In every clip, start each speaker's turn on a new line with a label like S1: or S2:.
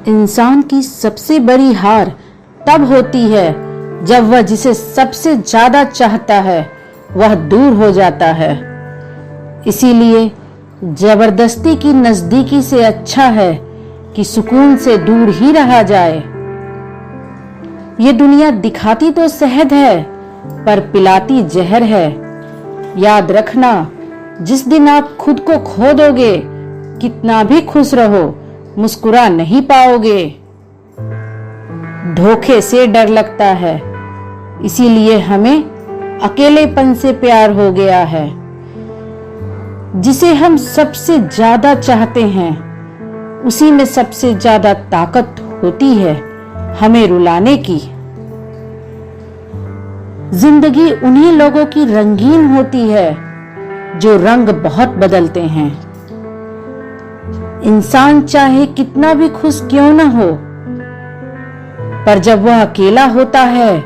S1: इंसान की सबसे बड़ी हार तब होती है जब वह जिसे सबसे ज्यादा चाहता है वह दूर हो जाता है। इसीलिए जबरदस्ती की नजदीकी से अच्छा है कि सुकून से दूर ही रहा जाए। ये दुनिया दिखाती तो शहद है पर पिलाती जहर है। याद रखना, जिस दिन आप खुद को खो दोगे, कितना भी खुश रहो, मुस्कुरा नहीं पाओगे। धोखे से डर लगता है, इसीलिए हमें अकेलेपन से प्यार हो गया है। जिसे हम सबसे ज्यादा चाहते हैं, उसी में सबसे ज्यादा ताकत होती है हमें रुलाने की। जिंदगी उन्हीं लोगों की रंगीन होती है जो रंग बहुत बदलते हैं। इंसान चाहे कितना भी खुश क्यों न हो, पर जब वह अकेला होता है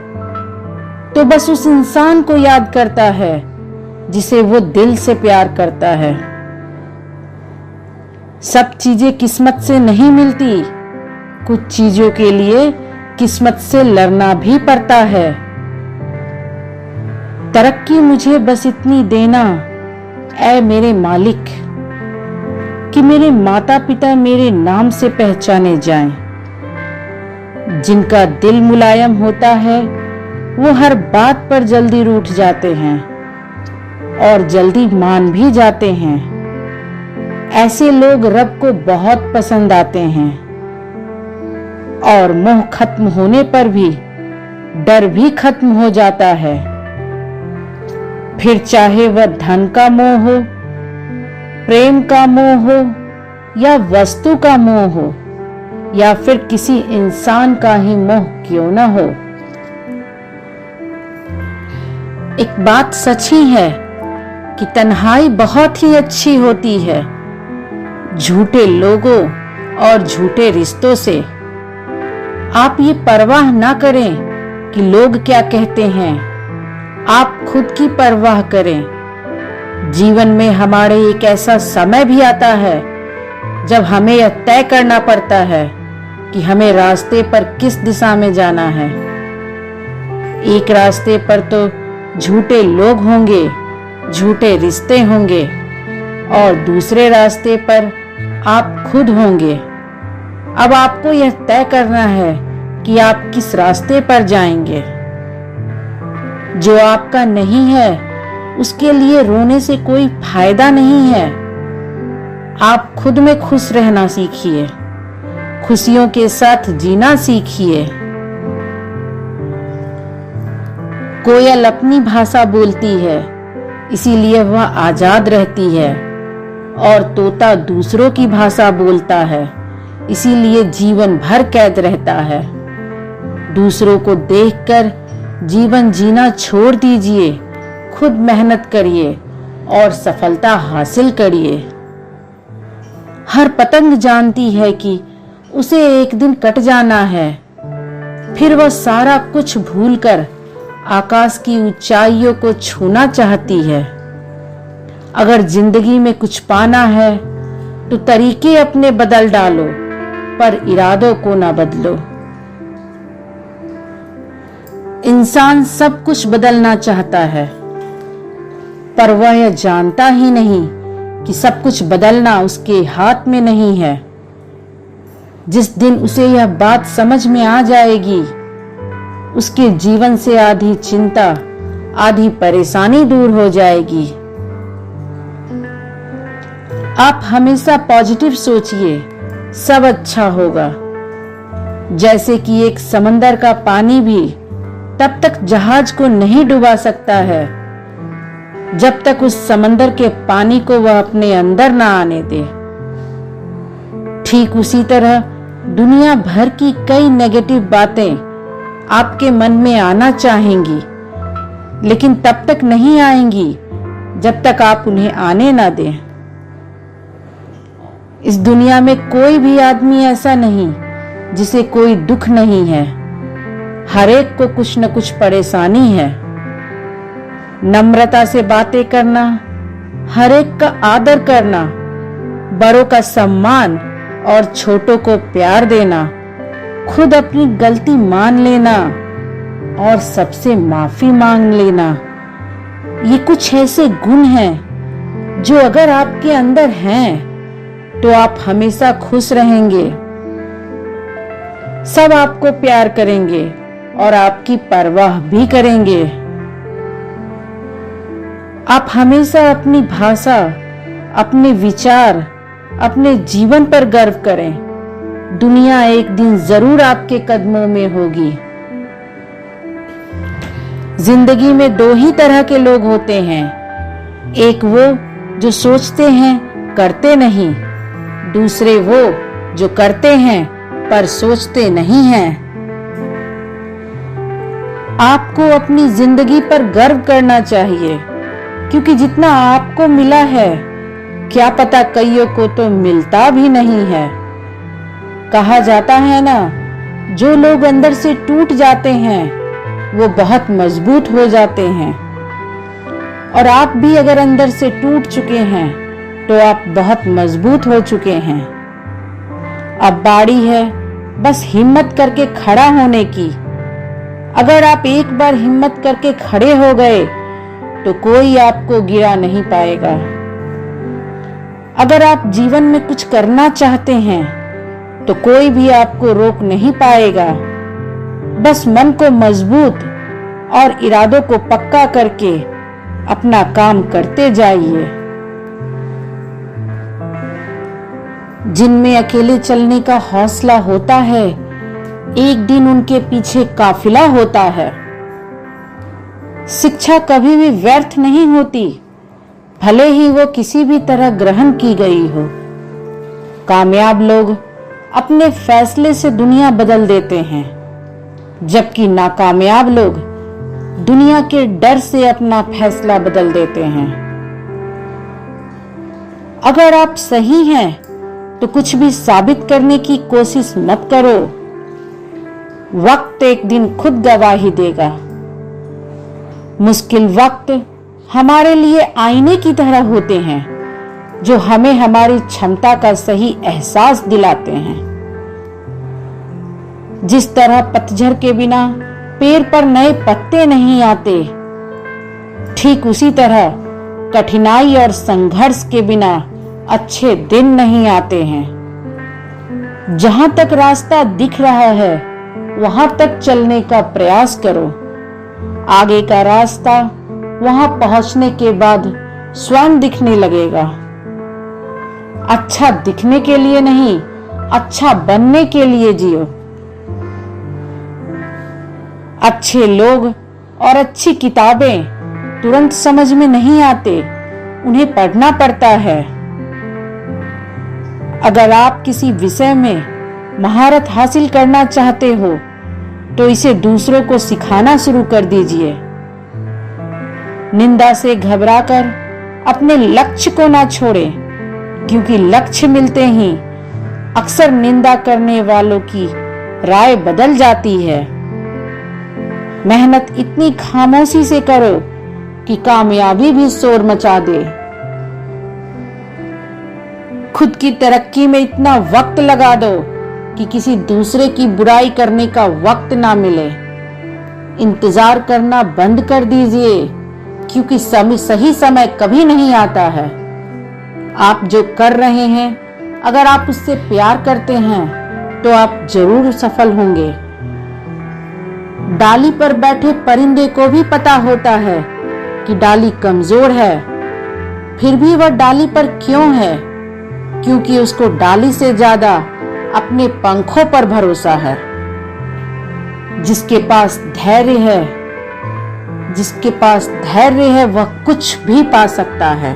S1: तो बस उस इंसान को याद करता है जिसे वो दिल से प्यार करता है। सब चीजें किस्मत से नहीं मिलती, कुछ चीजों के लिए किस्मत से लड़ना भी पड़ता है। तरक्की मुझे बस इतनी देना ऐ मेरे मालिक कि मेरे माता पिता मेरे नाम से पहचाने जाएं। जिनका दिल मुलायम होता है वो हर बात पर जल्दी रूठ जाते हैं और जल्दी मान भी जाते हैं। ऐसे लोग रब को बहुत पसंद आते हैं और मोह खत्म होने पर भी डर भी खत्म हो जाता है। फिर चाहे वह धन का मोह हो, प्रेम का मोह हो या वस्तु का मोह हो या फिर किसी इंसान का ही मोह क्यों न हो। एक बात सच ही है कि तन्हाई बहुत ही अच्छी होती है, झूठे लोगों और झूठे रिश्तों से। आप ये परवाह ना करें कि लोग क्या कहते हैं, आप खुद की परवाह करें। जीवन में हमारे एक ऐसा समय भी आता है जब हमें यह तय करना पड़ता है कि हमें रास्ते पर किस दिशा में जाना है। एक रास्ते पर तो झूठे लोग होंगे, झूठे रिश्ते होंगे और दूसरे रास्ते पर आप खुद होंगे। अब आपको यह तय करना है कि आप किस रास्ते पर जाएंगे। जो आपका नहीं है उसके लिए रोने से कोई फायदा नहीं है। आप खुद में खुश रहना सीखिए, खुशियों के साथ जीना सीखिए। कोयल अपनी भाषा बोलती है, इसीलिए वह आजाद रहती है और तोता दूसरों की भाषा बोलता है, इसीलिए जीवन भर कैद रहता है। दूसरों को देखकर जीवन जीना छोड़ दीजिए, खुद मेहनत करिए और सफलता हासिल करिए। हर पतंग जानती है कि उसे एक दिन कट जाना है, फिर वह सारा कुछ भूलकर आकाश की ऊंचाइयों को छूना चाहती है। अगर जिंदगी में कुछ पाना है तो तरीके अपने बदल डालो, पर इरादों को ना बदलो। इंसान सब कुछ बदलना चाहता है, पर वह यह जानता ही नहीं कि सब कुछ बदलना उसके हाथ में नहीं है। जिस दिन उसे यह बात समझ में आ जाएगी, उसके जीवन से आधी चिंता, आधी परेशानी दूर हो जाएगी। आप हमेशा पॉजिटिव सोचिए, सब अच्छा होगा। जैसे कि एक समंदर का पानी भी तब तक जहाज को नहीं डुबा सकता है जब तक उस समंदर के पानी को वह अपने अंदर ना आने दे। ठीक उसी तरह दुनिया भर की कई नेगेटिव बातें आपके मन में आना चाहेंगी, लेकिन तब तक नहीं आएंगी जब तक आप उन्हें आने ना दें। इस दुनिया में कोई भी आदमी ऐसा नहीं जिसे कोई दुख नहीं है। हर एक को कुछ न कुछ परेशानी है। नम्रता से बातें करना, हर एक का आदर करना, बड़ों का सम्मान और छोटों को प्यार देना, खुद अपनी गलती मान लेना और सबसे माफी मांग लेना, ये कुछ ऐसे गुण हैं जो अगर आपके अंदर हैं तो आप हमेशा खुश रहेंगे। सब आपको प्यार करेंगे और आपकी परवाह भी करेंगे। आप हमेशा अपनी भाषा, अपने विचार, अपने जीवन पर गर्व करें। दुनिया एक दिन जरूर आपके कदमों में होगी। जिंदगी में दो ही तरह के लोग होते हैं, एक वो जो सोचते हैं करते नहीं, दूसरे वो जो करते हैं पर सोचते नहीं हैं। आपको अपनी जिंदगी पर गर्व करना चाहिए, क्योंकि जितना आपको मिला है क्या पता कईयों को तो मिलता भी नहीं है। कहा जाता है ना, जो लोग अंदर से टूट जाते हैं वो बहुत मजबूत हो जाते हैं। और आप भी अगर अंदर से टूट चुके हैं तो आप बहुत मजबूत हो चुके हैं। अब बारी है बस हिम्मत करके खड़ा होने की। अगर आप एक बार हिम्मत करके खड़े हो गए तो कोई आपको गिरा नहीं पाएगा। अगर आप जीवन में कुछ करना चाहते हैं तो कोई भी आपको रोक नहीं पाएगा। बस मन को मजबूत और इरादों को पक्का करके अपना काम करते जाइए। जिनमें अकेले चलने का हौसला होता है, एक दिन उनके पीछे काफिला होता है। शिक्षा कभी भी व्यर्थ नहीं होती, भले ही वो किसी भी तरह ग्रहण की गई हो। कामयाब लोग अपने फैसले से दुनिया बदल देते हैं, जबकि नाकामयाब लोग दुनिया के डर से अपना फैसला बदल देते हैं। अगर आप सही हैं तो कुछ भी साबित करने की कोशिश मत करो। वक्त एक दिन खुद गवाही देगा। मुश्किल वक्त हमारे लिए आईने की तरह होते हैं, जो हमें हमारी क्षमता का सही एहसास दिलाते हैं। जिस तरह पतझड़ के बिना पेड़ पर नए पत्ते नहीं आते, ठीक उसी तरह कठिनाई और संघर्ष के बिना अच्छे दिन नहीं आते हैं। जहां तक रास्ता दिख रहा है वहां तक चलने का प्रयास करो। आगे का रास्ता वहां पहुंचने के बाद स्वयं दिखने लगेगा। अच्छा दिखने के लिए नहीं, अच्छा बनने के लिए जियो। अच्छे लोग और अच्छी किताबें तुरंत समझ में नहीं आते, उन्हें पढ़ना पड़ता है। अगर आप किसी विषय में महारत हासिल करना चाहते हो तो इसे दूसरों को सिखाना शुरू कर दीजिए। निंदा से घबराकर अपने लक्ष्य को ना छोड़ें, क्योंकि लक्ष्य मिलते ही अक्सर निंदा करने वालों की राय बदल जाती है। मेहनत इतनी खामोशी से करो कि कामयाबी भी शोर मचा दे। खुद की तरक्की में इतना वक्त लगा दो कि किसी दूसरे की बुराई करने का वक्त ना मिले। इंतजार करना बंद कर दीजिए, क्योंकि सही समय कभी नहीं आता है। आप जो कर रहे हैं, अगर आप उससे प्यार करते हैं तो आप जरूर सफल होंगे। डाली पर बैठे परिंदे को भी पता होता है कि डाली कमजोर है, फिर भी वह डाली पर क्यों है? क्योंकि उसको डाली से ज्यादा अपने पंखों पर भरोसा है। जिसके पास धैर्य है वह कुछ भी पा सकता है।